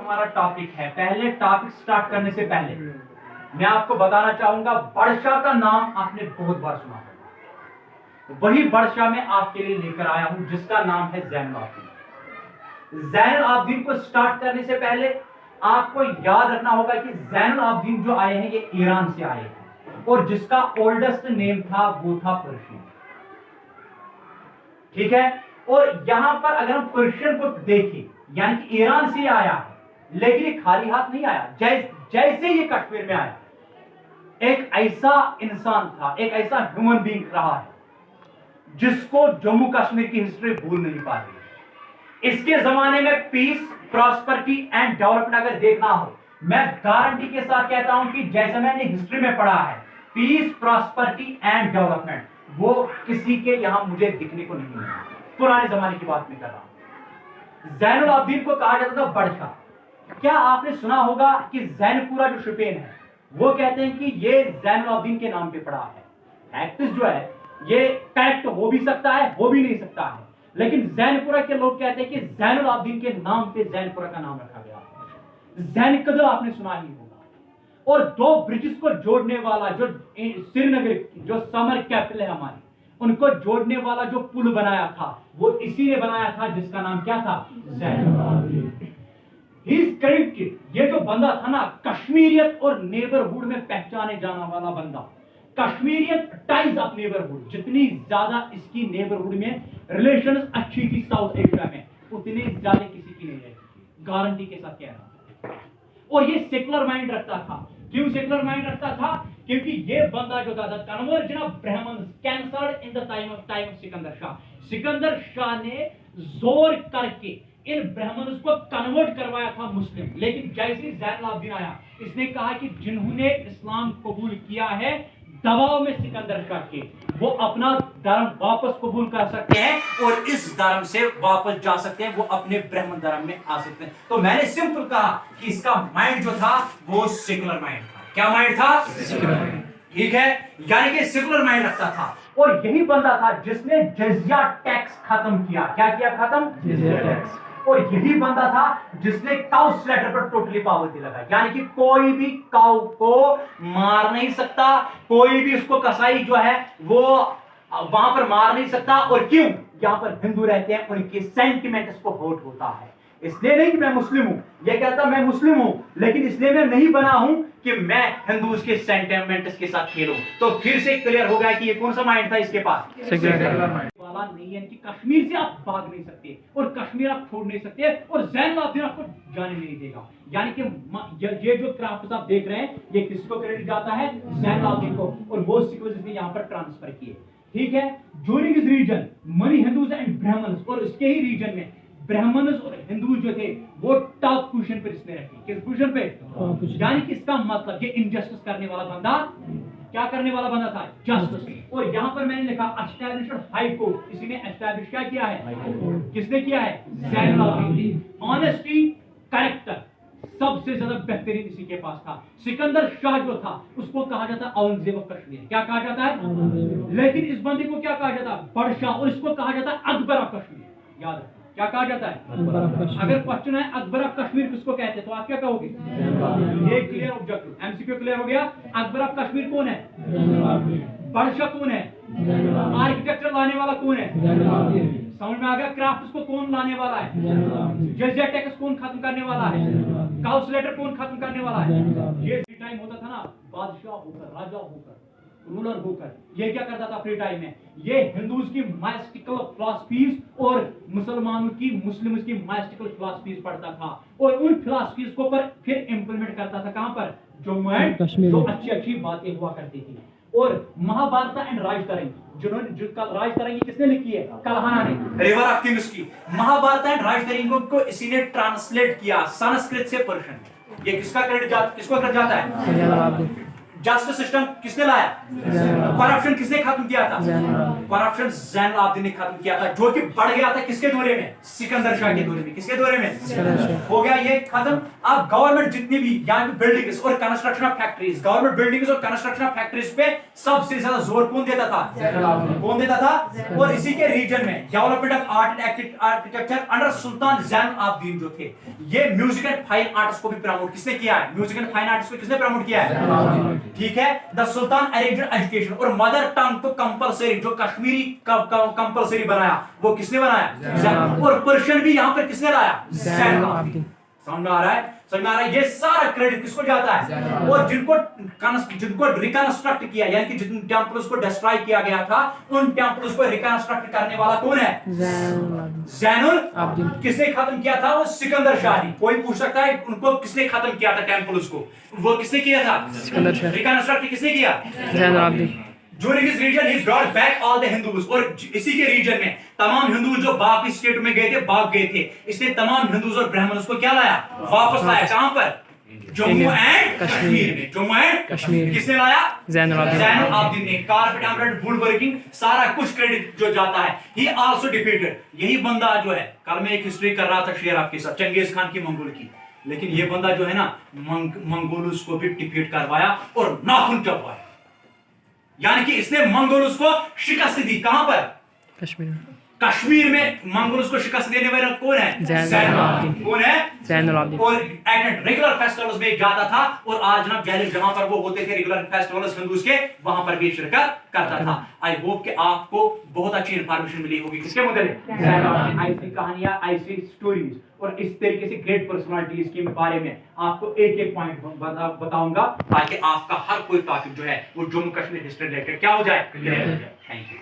हमारा टॉपिक है। पहले टॉपिक स्टार्ट करने से पहले मैं आपको बताना चाहूंगा, बादशाह का नाम आपने बहुत बार सुना होगा। वही बादशाह मैं आपके लिए लेकर आया हूं जिसका नाम है ज़ैनुल आबिदीन। ज़ैनुल आबिदीन को स्टार्ट करने से पहले आपको याद रखना होगा कि ज़ैनुल आबिदीन जो आए हैं ये ईरान से आए हैं और जिसका ओल्डेस्ट नेम था वो था पर्शियन। ठीक है, और यहां पर अगर हम पर्शियन को देखें, यानी कि ईरान से आया है, लेकिन ये खाली हाथ नहीं आया। जैसे ये कश्मीर में आया, एक ऐसा इंसान था, एक ऐसा ह्यूमन बीइंग रहा है जिसको जम्मू कश्मीर की हिस्ट्री भूल नहीं पा रही। इसके जमाने में पीस, प्रॉस्पेरिटी एंड डेवलपमेंट अगर देखना हो, मैं गारंटी के साथ कहता हूं कि जैसा मैंने हिस्ट्री में पढ़ा है, पीस, प्रॉस्पेरिटी एंड डेवलपमेंट वो किसी के यहां मुझे दिखने को नहीं मिला। पुराने जमाने की बात मैं कर रहा हूं। ज़ैनुल आबिदीन को कहा जाता था बादशाह। क्या आपने सुना होगा कि जैनपुरा जो शुपेन है वो कहते हैं कि ये ज़ैनुल आबिदीन के नाम पे पड़ा है। फैक्ट जो है ये करेक्ट हो भी सकता है, हो भी नहीं सकता है, लेकिन जैनपुरा के लोग कहते हैं कि ज़ैनुल आबिदीन के नाम पे जैनपुरा का नाम रखा गया है। जैनकदर आपने सुना ही होगा, और दो ब्रिटिश को जोड़ने वाला जो श्रीनगर जो समर कैपिटल है हमारी, उनको जोड़ने वाला जो पुल बनाया था वो इसी ने बनाया था जिसका नाम क्या था? Zainul Abidin. He is credited. ये जो बंदा था ना, कश्मीरियत और नेबरहुड में पहचाने जाने वाला बंदा। कश्मीरियत टाइज ऑफ नेबरहुड, जितनी ज्यादा इसकी नेबरहुड में रिलेशन अच्छी थी साउथ एशिया में, उतनी ज्यादा किसी की नहीं रही, गारंटी के साथ कह रहा हूं। और ये सेकुलर माइंड रखता था। क्यों सेकुलर माइंड रखता था? क्योंकि ये बंदा जो था conversion of Brahmins cancelled in the time of Sikandar Shah. Sikandar Shah ने जोर करके इन ब्राह्मण्स को कन्वर्ट करवाया था मुस्लिम। लेकिन जैसे ज़ैनुल आबिदीन आया, इसने कहा कि जिन्होंने इस्लाम कबूल किया है दबाव में सिकंदर शाह के, वो अपना धर्म वापस कबूल कर सकते हैं और इस धर्म से वापस जा सकते हैं, वो अपने ब्राह्मण धर्म में आ सकते हैं। तो मैंने सिंपल कहा कि इसका माइंड जो था वो सेकुलर माइंड था। क्या माइंड था? ठीक है, यानी कि सेकुलर माइंड रखता था। और यही बंदा था जिसने जजिया टैक्स खत्म किया। क्या किया खत्म? जजिया टैक्स। और यही बंदा था जिसने काउ स्लेटर पर टोटली पाबंदी लगाई, यानी कि कोई भी काउ को मार नहीं सकता, कोई भी उसको कसाई जो है वो वहां पर मार नहीं सकता। और क्यों? यहां पर हिंदू रहते हैं, उनके सेंटिमेंट इसको हर्ट होता है। इसलिए नहीं कि मैं मुस्लिम हूं, ये कहता मैं मुस्लिम हूं, लेकिन इसलिए मैं नहीं बना हूं कि मैं हिंदूज के सेंटिमेंट्स के साथ खेलूं। तो फिर से क्लियर हो गया कि ये कौन सा माइंड था इसके पास? सेकुलर माइंड वाला नहीं है कि कश्मीर से आप भाग नहीं सकते और कश्मीर आप छोड़ नहीं सकते, और ज़ैनुल आबिदीन आपको जाने नहीं देगा। यानी कि ये जो क्राफ्ट आप देख रहे हैं, ये किसको क्रेडिट जाता है? ज़ैनुल आबिदीन को। और वो सीक्वेंस ने यहां पर ट्रांसफर किए। ठीक है, during this region many Hindus and Brahmins, और इसके ही रीजन में ब्राह्मण्स और हिंदू जो थे वो टॉप पोजीशन पर इसने रखी। किस पोजीशन पे? यानी कि इसका मतलब ये इनजस्टिस करने वाला बंदा, क्या करने वाला बंदा था? जस्टिस। और यहां पर मैंने लिखा एस्टैब्लिश्ड हाई कोर्ट। इसी ने एस्टैब्लिश क्या किया है? किसने किया है? ज़ैनुल आबिदीन। ऑनेस्टी, कैरेक्टर सबसे ज्यादा बेहतरीन इसी के पास था। सिकंदर शाह जो था उसको कहा जाता है औरंगजेब ऑफ कश्मीर। क्या कहा जाता है? लेकिन इस बंदे को क्या कहा जाता है? बादशाह। और इसको कहा जाता है अकबर ऑफ कश्मीर। याद रखो क्या कहा जाता है? अगर क्वेश्चन है अकबर ऑफ कश्मीर किसको कहते हैं तो आप क्या कहोगे? ये क्लियर ऑब्जेक्टिव, एमसीक्यू क्लियर हो गया। अकबर ऑफ कश्मीर कौन है? बादशाह कौन है? आर्किटेक्चर लाने वाला कौन है? समझ में आ गया? क्राफ्ट को कौन लाने वाला है? जजिया टैक्स कौन खत्म करने वाला है? काउस लेटर कौन खत्म करने वाला है? ये फ्री टाइम होता था ना, बादशाह होकर, राजा होकर, रूलर होकर, ये क्या करता था फ्री टाइम में? ये हिंदूज की माइस्टिकल फिलॉसफीज और मुसलमानों की, मुस्लिम्स की माइस्टिकल फिलॉसफीज पढ़ता था और उन फिलॉसफीज को पर फिर इंप्लीमेंट करता था। कहां पर? जम्मू एंड कश्मीर। जो अच्छी अच्छी बातें हुआ करती थी। और महाभारत एंड राजतरंगी, जिन्होंने जो राजतरंगी किसने लिखी है? कल्हाना ने, रिवर ऑफ किंग्स की। महाभारत एंड राजतरंगी को इसी ने ट्रांसलेट किया संस्कृत से पर्शियन में। ये किसका क्रेडिट किसको कर जाता है? जस्टिस सिस्टम किसने लाया? करप्शन किसने खत्म किया था? करप्शन ज़ैनुल आबिदीन ने खत्म किया था, जो कि बढ़ गया था किसके दौरे में? सिकंदर शाह के दौरे में। किसके दौरे में हो गया ये खत्म? अब गवर्नमेंट जितनी भी यहाँ पे बिल्डिंग्स और construction of factories, government buildings और कंस्ट्रक्शन ऑफ फैक्ट्रीज पे सबसे ज्यादा जोर कौन देता था? कौन देता था? और इसी के रीजन में development of art and architecture under Sultan Zainul Abidin जो थे, ये म्यूजिक एंड फाइन आर्ट्स को भी प्रमोट किसने किया है? म्यूजिक एंड फाइन आर्ट्स को किसने प्रमोट किया है? ठीक है। द सुल्तान अरेंज्ड एजुकेशन और मदर टंग को कंपलसरी, जो कश्मीरी कंपलसरी बनाया वो किसने बनाया? और पर्शियन भी यहां पर किसने लाया? ज़ैनुल आबिदीन। समझ में आ रहा है? समझ में आ रहा है? ये सारा क्रेडिट किसको जाता है? और जिनको रिकंस्ट्रक्ट किया, यानी कि जिन टेंपल्स को डिस्ट्रॉय किया गया था, उन टेंपल्स को रिकंस्ट्रक्ट करने वाला कौन है? ज़ैनुल आबिदीन। किसने खत्म किया था? वो सिकंदर शाह ने। कोई पूछ सकता है उनको किसने खत्म किया था टेंपल्स को? वो किसने किया था? सिकंदर शाह। रिकंस्ट्रक्ट किसने किया? Zainul Abidin. During his region, he brought back all the Hindus, और इसी के रीजन में तमाम हिंदू जो बाकी स्टेट में गए थे, भाग गए थे, इसने तमाम हिंदूज और ब्राह्मण्स को क्या लाया? वापस लाया। कहां पर? जम्मू एंड कश्मीर में। जम्मू एंड कश्मीर किसने लाया? ज़ैनुल आबिदीन ने। कारपेट एम्ब्रॉयडरी, वुड वर्किंग, सारा कुछ क्रेडिट जो जाता है। He also defeated, यही बंदा जो है, कल मैं एक हिस्ट्री कर रहा था शेयर आपके साथ चंगेज खान की मंगोल की, लेकिन ये बंदा जो है ना मंगोल्स को भी डिफीट करवाया और नाखून चबवाया, यानी कि इसने मंगोल्स को शिकस्त दी। कहां पर? कश्मीर में मंगोल्स को शिकस्त देने वाला कौन है? ज़ैनुल आबिदीन। कौन है? ज़ैनुल आबिदीन। और एट रेगुलर फेस्टिवल्स में जाता था, और आज ना पहले जहां पर वो होते थे रेगुलर फेस्टिवल्स हिंदूज के, वहां पर भी शिरकत करता था। आई होप कि आपको बहुत अच्छी इंफॉर्मेशन मिली होगी किसके मुताबिक? ज़ैनुल आबिदीन। ऐसी कहानियां, ऐसी स्टोरीज और इस तरीके से ग्रेट पर्सनालिटीज के बारे में आपको एक एक पॉइंट बताऊंगा, ताकि आपका हर कोई टॉपिक जो है वो जम्मू कश्मीर हिस्ट्री रिलेटेड क्या हो जाए? क्लियर हो जाए। Thank you.